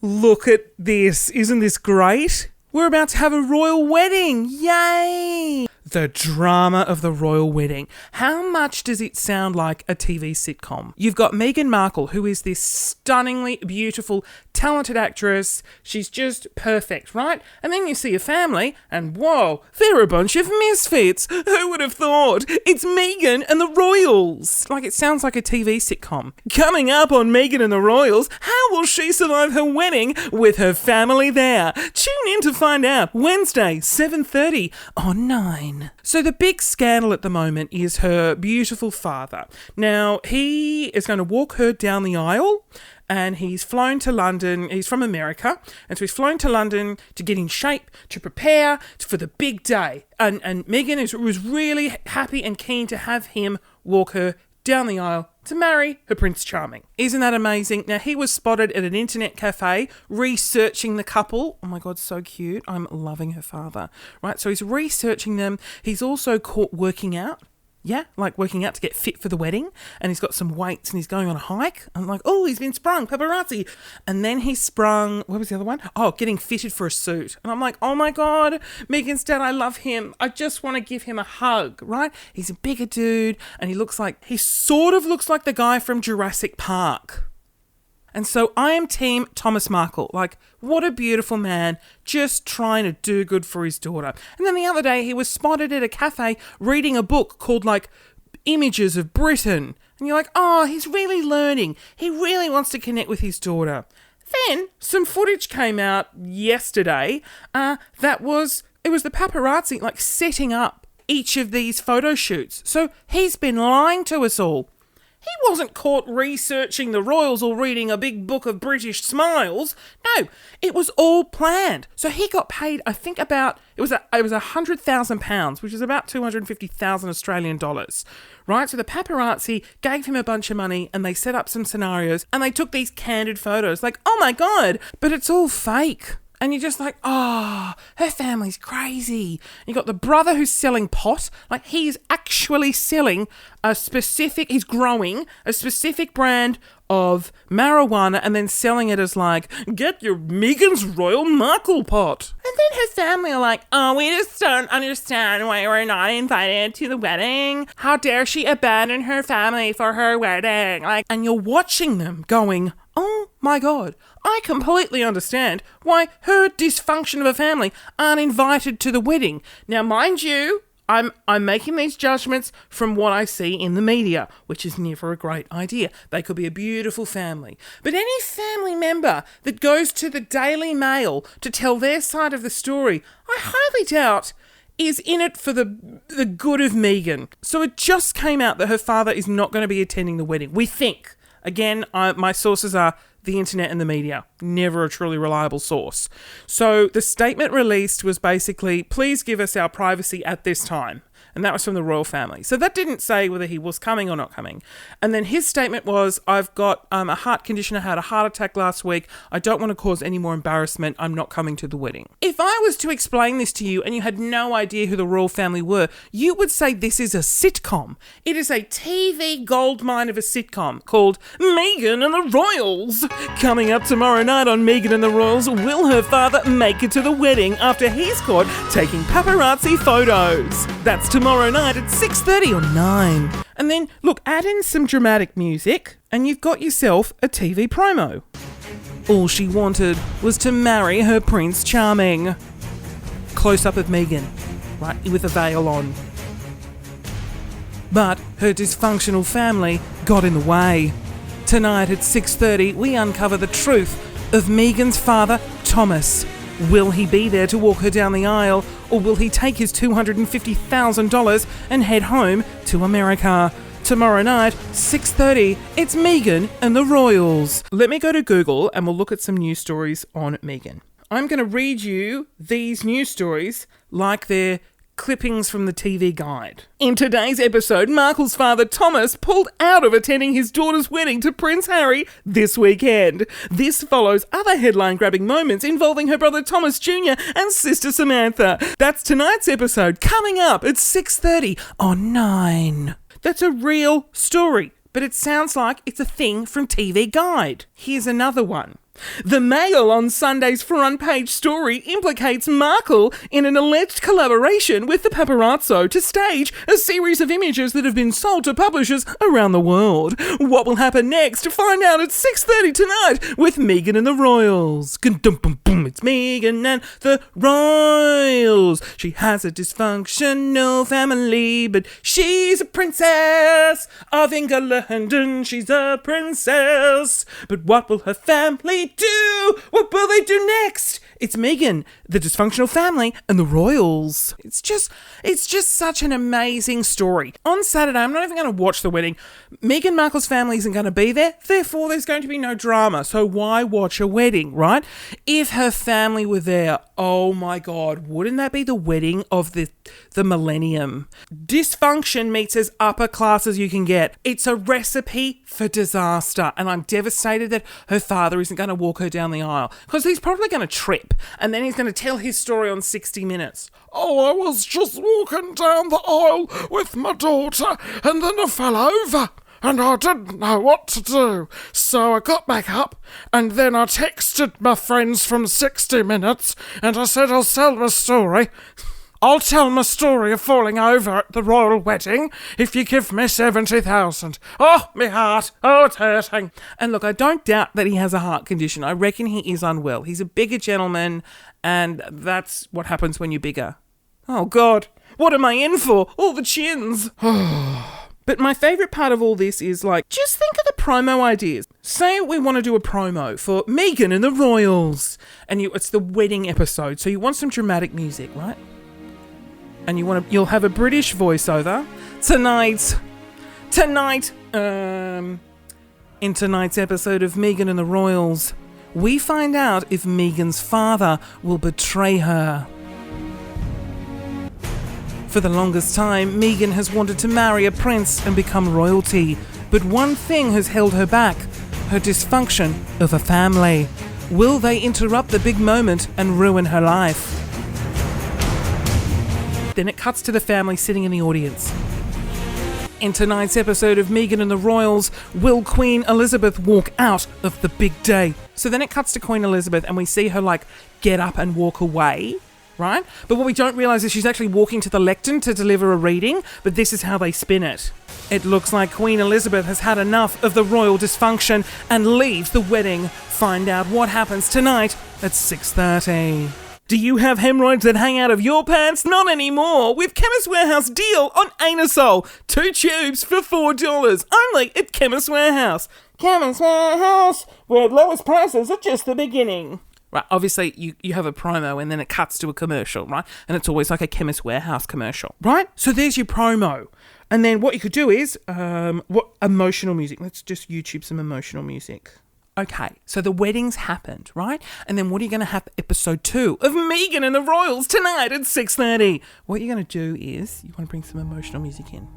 Look at this. Isn't this great? We're about to have a royal wedding. Yay! The drama of the royal wedding. How much does it sound like a TV sitcom? You've got Meghan Markle, who is this stunningly beautiful, talented actress. She's just perfect, right? And then you see a family, and whoa, they're a bunch of misfits. Who would have thought? It's Meghan and the Royals. Like, it sounds like a TV sitcom. Coming up on Meghan and the Royals, how will she survive her wedding with her family there? Tune in to find out. Wednesday, 7:30 on 9. So the big scandal at the moment is her beautiful father. Now, he is going to walk her down the aisle, and he's flown to London. He's from America, and so he's flown to London to get in shape, to prepare for the big day. And Meghan was really happy and keen to have him walk her down the aisle to marry her Prince Charming. Isn't that amazing? Now, he was spotted at an internet cafe researching the couple. Oh my God, so cute. I'm loving her father. Right, so he's researching them. He's also caught working out. Yeah, like working out to get fit for the wedding. And he's got some weights and he's going on a hike. I'm like, oh, he's been sprung, paparazzi. And then he sprung, what was the other one? Oh, getting fitted for a suit. And I'm like, oh my God, Meghan's dad, I love him. I just want to give him a hug, right? He's a bigger dude and he sort of looks like the guy from Jurassic Park. And so I am team Thomas Markle. Like, what a beautiful man, just trying to do good for his daughter. And then the other day he was spotted at a cafe reading a book called like Images of Britain. And you're like, oh, he's really learning. He really wants to connect with his daughter. Then some footage came out yesterday it was the paparazzi like setting up each of these photo shoots. So he's been lying to us all. He wasn't caught researching the royals or reading a big book of British smiles. No, it was all planned. So he got paid, I think it was £100,000, which is about 250,000 Australian dollars, right? So the paparazzi gave him a bunch of money and they set up some scenarios and they took these candid photos. Like, oh my God, but it's all fake. And you're just like, oh, her family's crazy. You got the brother who's selling pot. Like, he's actually selling he's growing a specific brand of marijuana and then selling it as like, get your Meghan's Royal Markle pot. And then her family are like, oh, we just don't understand why we're not invited to the wedding. How dare she abandon her family for her wedding? Like, and you're watching them going, oh my God, I completely understand why her dysfunction of a family aren't invited to the wedding. Now, mind you, I'm making these judgments from what I see in the media, which is never a great idea. They could be a beautiful family. But any family member that goes to the Daily Mail to tell their side of the story, I highly doubt is in it for the good of Meghan. So it just came out that her father is not going to be attending the wedding. We think. Again, my sources are the internet and the media, never a truly reliable source. So the statement released was basically, please give us our privacy at this time. And that was from the royal family. So that didn't say whether he was coming or not coming. And then his statement was, I've got a heart condition. I had a heart attack last week. I don't want to cause any more embarrassment. I'm not coming to the wedding. If I was to explain this to you and you had no idea who the royal family were, you would say this is a sitcom. It is a TV goldmine of a sitcom called Meghan and the Royals. Coming up tomorrow night on Meghan and the Royals, will her father make it to the wedding after he's caught taking paparazzi photos? That's tomorrow night at 6:30 on 9. And then, look, add in some dramatic music and you've got yourself a TV promo. All she wanted was to marry her Prince Charming. Close-up of Meghan, right, with a veil on. But her dysfunctional family got in the way. Tonight at 6:30, we uncover the truth of Meghan's father, Thomas. Will he be there to walk her down the aisle, or will he take his $250,000 and head home to America? Tomorrow night, 6:30, it's Meghan and the Royals. Let me go to Google and we'll look at some news stories on Meghan. I'm going to read you these news stories like they're clippings from the TV Guide. In today's episode, Markle's father Thomas pulled out of attending his daughter's wedding to Prince Harry this weekend. This follows other headline-grabbing moments involving her brother Thomas Jr. and sister Samantha. That's tonight's episode, coming up at 6:30 on 9. That's a real story, but it sounds like it's a thing from TV Guide. Here's another one. The Mail on Sunday's front page story implicates Markle in an alleged collaboration with the paparazzo to stage a series of images that have been sold to publishers around the world. What will happen next? Find out at 6:30 tonight with Meghan and the Royals. It's Meghan and the Royals. She has a dysfunctional family, but she's a princess of England and she's a princess. But what will her family do? What will they do next? It's Meghan, the dysfunctional family, and the Royals. It's just such an amazing story. On Saturday, I'm not even going to watch the wedding. Meghan Markle's family isn't going to be there, therefore there's going to be no drama. So why watch a wedding, right? If her family were there, oh my God, wouldn't that be the wedding of the millennium? Dysfunction meets as upper class as you can get. It's a recipe for disaster, and I'm devastated that her father isn't going to walk her down the aisle, because he's probably going to trip, and then he's going to tell his story on 60 Minutes. Oh, I was just walking down the aisle with my daughter, and then I fell over. And I didn't know what to do. So I got back up, and then I texted my friends from 60 Minutes, and I said, I'll tell my story. I'll tell my story of falling over at the royal wedding if you give me 70,000. Oh, me heart. Oh, it's hurting. And look, I don't doubt that he has a heart condition. I reckon he is unwell. He's a bigger gentleman, and that's what happens when you're bigger. Oh, God. What am I in for? All the chins. But my favourite part of all this is, like, just think of the promo ideas. Say we want to do a promo for Meghan and the Royals, and it's the wedding episode, so you want some dramatic music, right? And you'll have a British voiceover. In tonight's episode of Meghan and the Royals, we find out if Meghan's father will betray her. For the longest time, Meghan has wanted to marry a prince and become royalty, but one thing has held her back: her dysfunction of a family. Will they interrupt the big moment and ruin her life? Then it cuts to the family sitting in the audience. In tonight's episode of Meghan and the Royals, will Queen Elizabeth walk out of the big day? So then it cuts to Queen Elizabeth and we see her like get up and walk away, right? But what we don't realise is she's actually walking to the lectern to deliver a reading, but this is how they spin it. It looks like Queen Elizabeth has had enough of the royal dysfunction and leaves the wedding. Find out what happens tonight at 6:30. Do you have hemorrhoids that hang out of your pants? Not anymore! With Chemist Warehouse deal on Anusol. 2 tubes for $4. Only at Chemist Warehouse. Chemist Warehouse, where lowest prices are just the beginning. Right, obviously you have a promo and then it cuts to a commercial, right? And it's always like a Chemist Warehouse commercial, right? So there's your promo. And then what you could do is, emotional music. Let's just YouTube some emotional music. Okay, so the wedding's happened, right? And then what are you going to have episode 2 of Meghan and the Royals tonight at 6:30? What you're going to do is, you want to bring some emotional music in.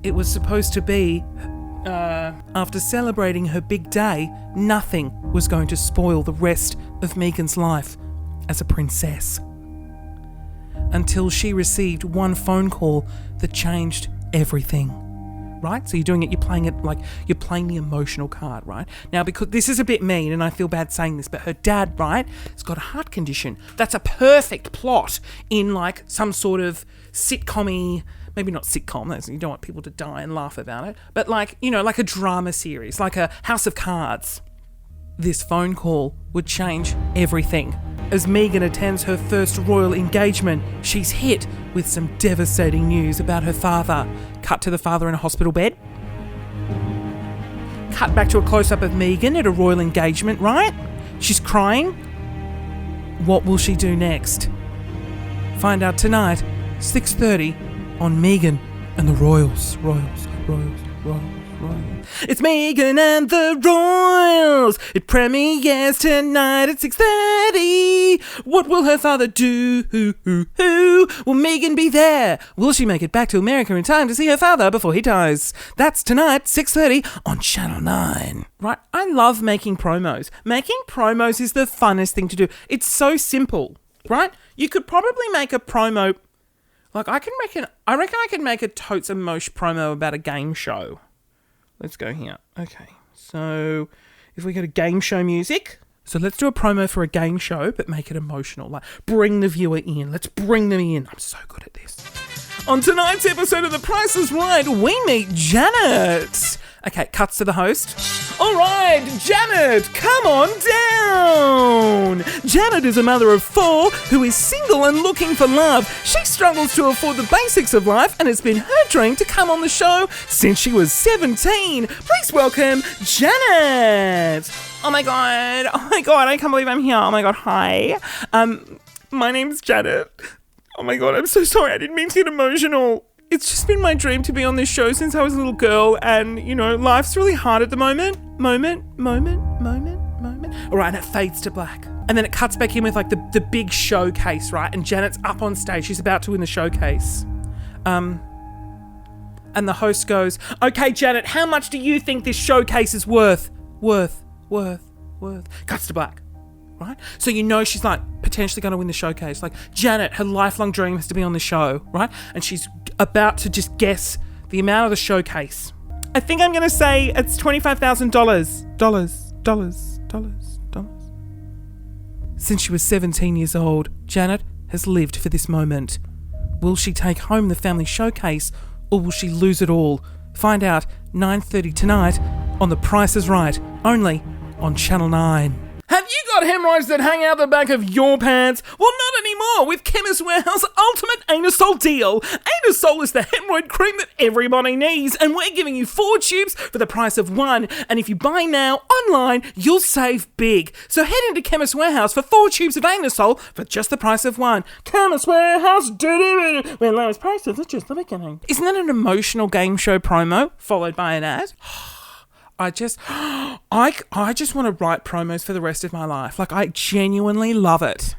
It was supposed to be, after celebrating her big day, nothing was going to spoil the rest of Meghan's life as a princess. Until she received one phone call that changed everything. Right? So you're doing it, you're playing it like you're playing the emotional card, right? Now, because this is a bit mean and I feel bad saying this, but her dad, right, has got a heart condition. That's a perfect plot in like some sort of sitcom-y, maybe not sitcom, you don't want people to die and laugh about it, but like, you know, like a drama series, like a House of Cards. This phone call would change everything. As Meghan attends her first royal engagement, she's hit with some devastating news about her father. Cut to the father in a hospital bed. Cut back to a close-up of Meghan at a royal engagement, right? She's crying. What will she do next? Find out tonight, 6:30, on Meghan and the Royals. Royals. It's Meghan and the Royals. It premieres tonight at 6:30. What will her father do? Will Meghan be there? Will she make it back to America in time to see her father before he dies? That's tonight, 6:30 on Channel 9. Right? I love making promos. Making promos is the funnest thing to do. It's so simple, right? You could probably make a promo. Like, I reckon I can make a totes emotion promo about a game show. Let's go here. Okay, So if we go to game show music. So let's do a promo for a game show, but make it emotional. Like, bring the viewer in. Let's bring them in. I'm so good at this. On tonight's episode of The Price is Right, we meet Janet. Okay, cuts to the host. All right, Janet, come on down. Janet is a mother of 4 who is single and looking for love. She struggles to afford the basics of life, and it's been her dream to come on the show since she was 17. Please welcome Janet. Oh my god, I can't believe I'm here. Oh my god, hi. My name's Janet. Oh my god, I'm so sorry, I didn't mean to get emotional. It's just been my dream to be on this show since I was a little girl, and, you know, life's really hard at the moment. Moment. All right, and it fades to black. And then it cuts back in with, like, the big showcase, right? And Janet's up on stage. She's about to win the showcase. And the host goes, okay, Janet, how much do you think this showcase is worth? Worth. Cuts to black. Right? So you know she's like potentially going to win the showcase. Like, Janet, her lifelong dream is to be on the show, right? And she's about to just guess the amount of the showcase. I think I'm going to say it's $25,000. Dollars. Since she was 17 years old, Janet has lived for this moment. Will she take home the family showcase, or will she lose it all? Find out 9:30 tonight on The Price is Right, only on Channel 9. Have you got hemorrhoids that hang out the back of your pants? Well, not anymore with Chemist Warehouse Ultimate Anusol Deal. Anusol is the hemorrhoid cream that everybody needs, and we're giving you 4 tubes for the price of 1. And if you buy now online, you'll save big. So head into Chemist Warehouse for 4 tubes of Anusol for just the price of 1. Chemist Warehouse, where lowest prices are just the beginning. Isn't that an emotional game show promo followed by an ad? I just want to write promos for the rest of my life. Like, I genuinely love it.